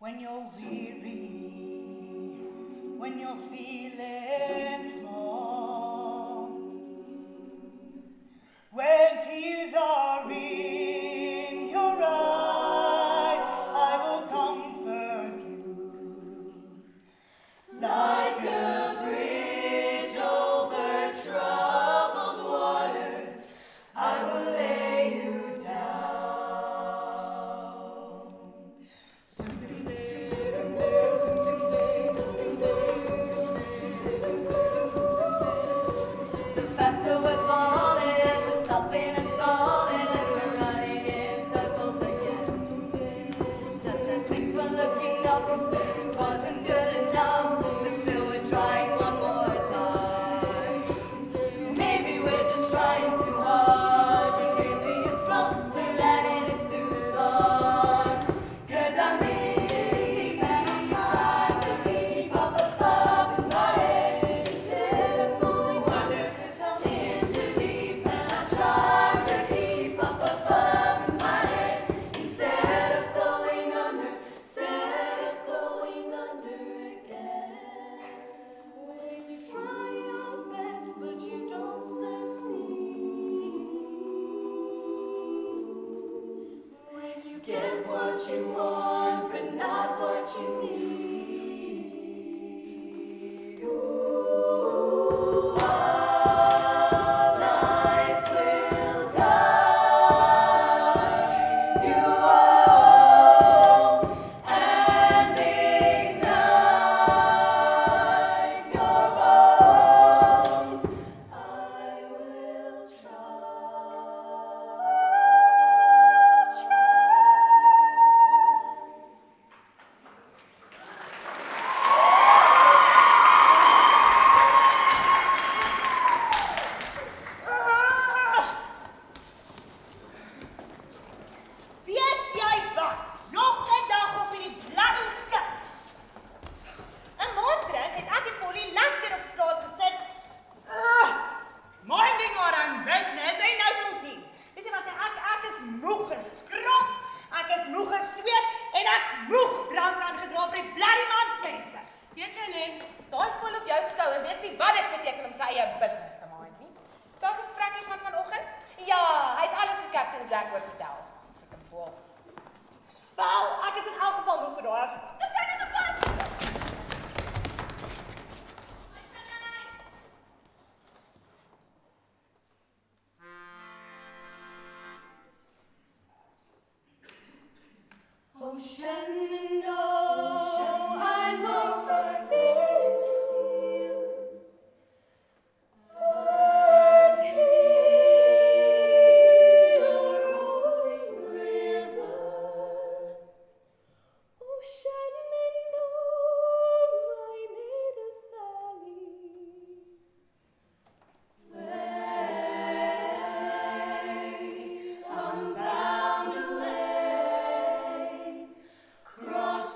When you're weary, when you're feeling small, when tears are in your eyes, I will comfort you. Like a bridge over troubled waters, I will lay you down. The faster we're falling, we're stopping and stalling, we're running in circles again. Just as things were looking up, we said it wasn't good enough, but still we're trying one more time. Maybe we're just trying too hard, but really it's closer than it is to the thought. 'Cause I'm deep and I'm trying to keep up above in my head instead of going under. 'Cause I'm in too deep and I'm trying to keep up above in my head instead of going under, again. When you try your best but you don't succeed, when you get what you want but not what you need, ooh, our lights will guide you home and ignite your bones. I will try. Weet jy wat? Nog 'n dag op hierdie bladdy skip. 'n Maand terug het ek en Polly lekker op straat gesit. Minding our own business, en nou is ons hier. Weet jy wat, ek is moeg geskrap, ek is moeg gesweet, en ek's moeg drank aangedra vir die bladdy mansmense. Weet jy, Len, daai vol op jou skouer weet nie wat dit beteken om sy eie business te mind nie. Daai gesprekkie van vanoggend? Ja, hy het alles vir Captain Jack oor vertel. Ek hom voor. Wel, ek is in elk geval moeg vir daai. Dit is 'n pad. Oh Shenandoah, I long to see you and hear your rolling river. Oh Shenandoah, my native valley, I'm bound away across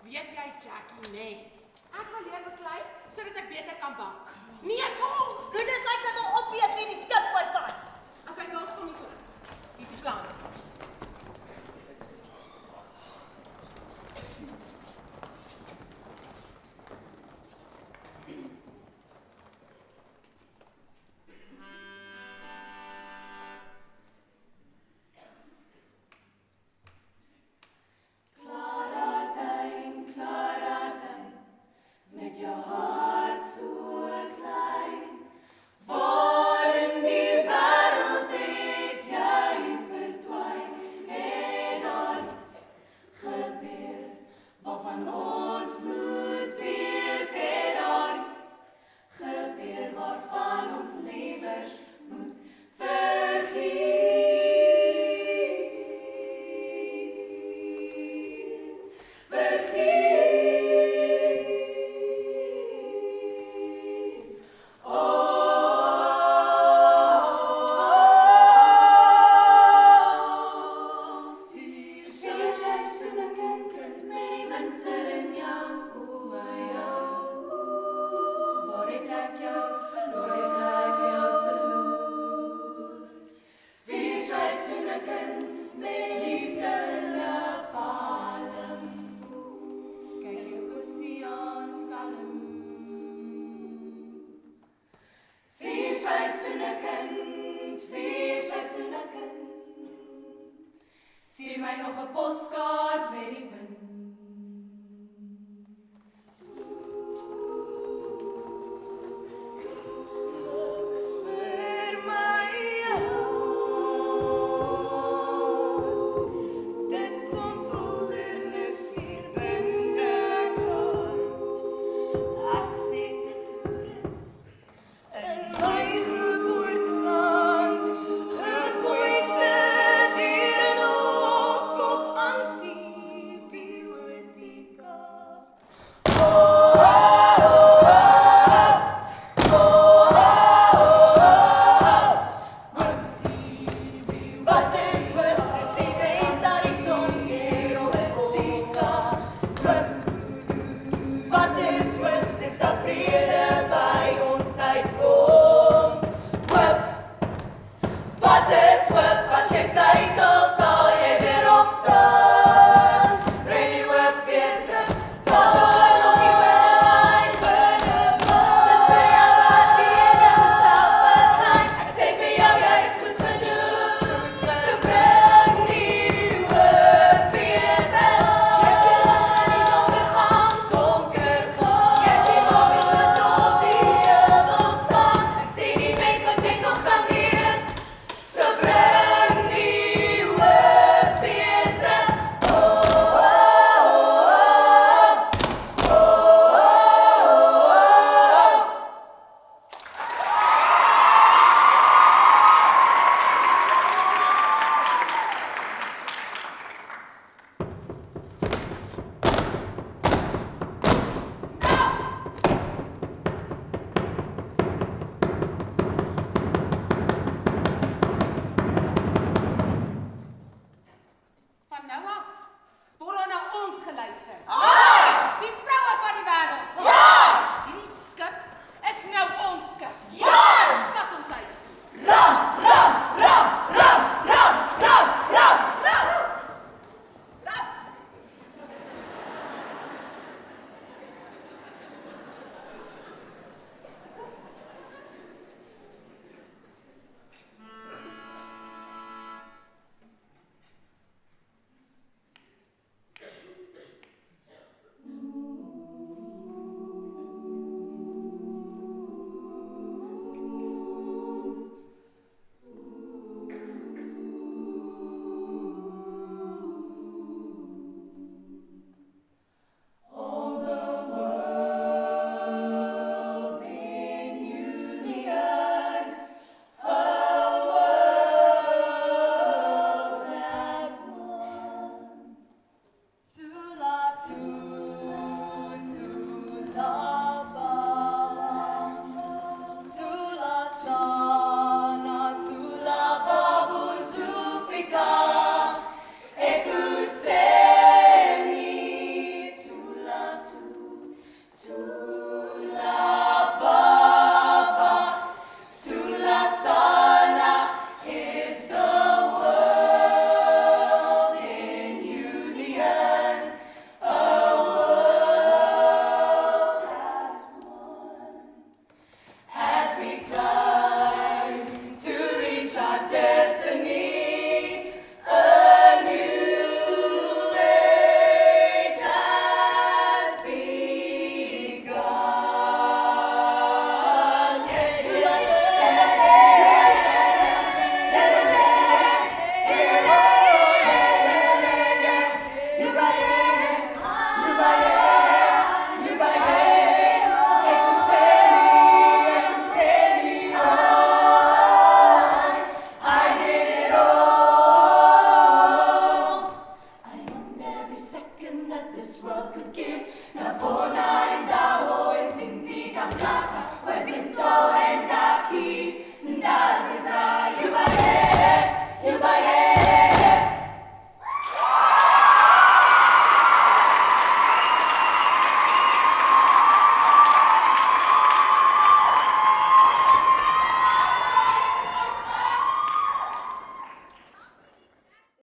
Weet jy, Jackie, nee. Ek wil leer beklei, sodat ek beter kan bak. Nee, vol! Goodness, ek sal al obviously die skip oorvat. Okay, girls, kom hier so. Hier is die plan. Met jou hart so klein, waar in die wêreld het jy verdwyn, en daar iets gebeur, waarvan ons moet weet, het daar iets gebeur, waarvan ons liewers moet vergeet. Stuur my nog 'n poskaart met die wind.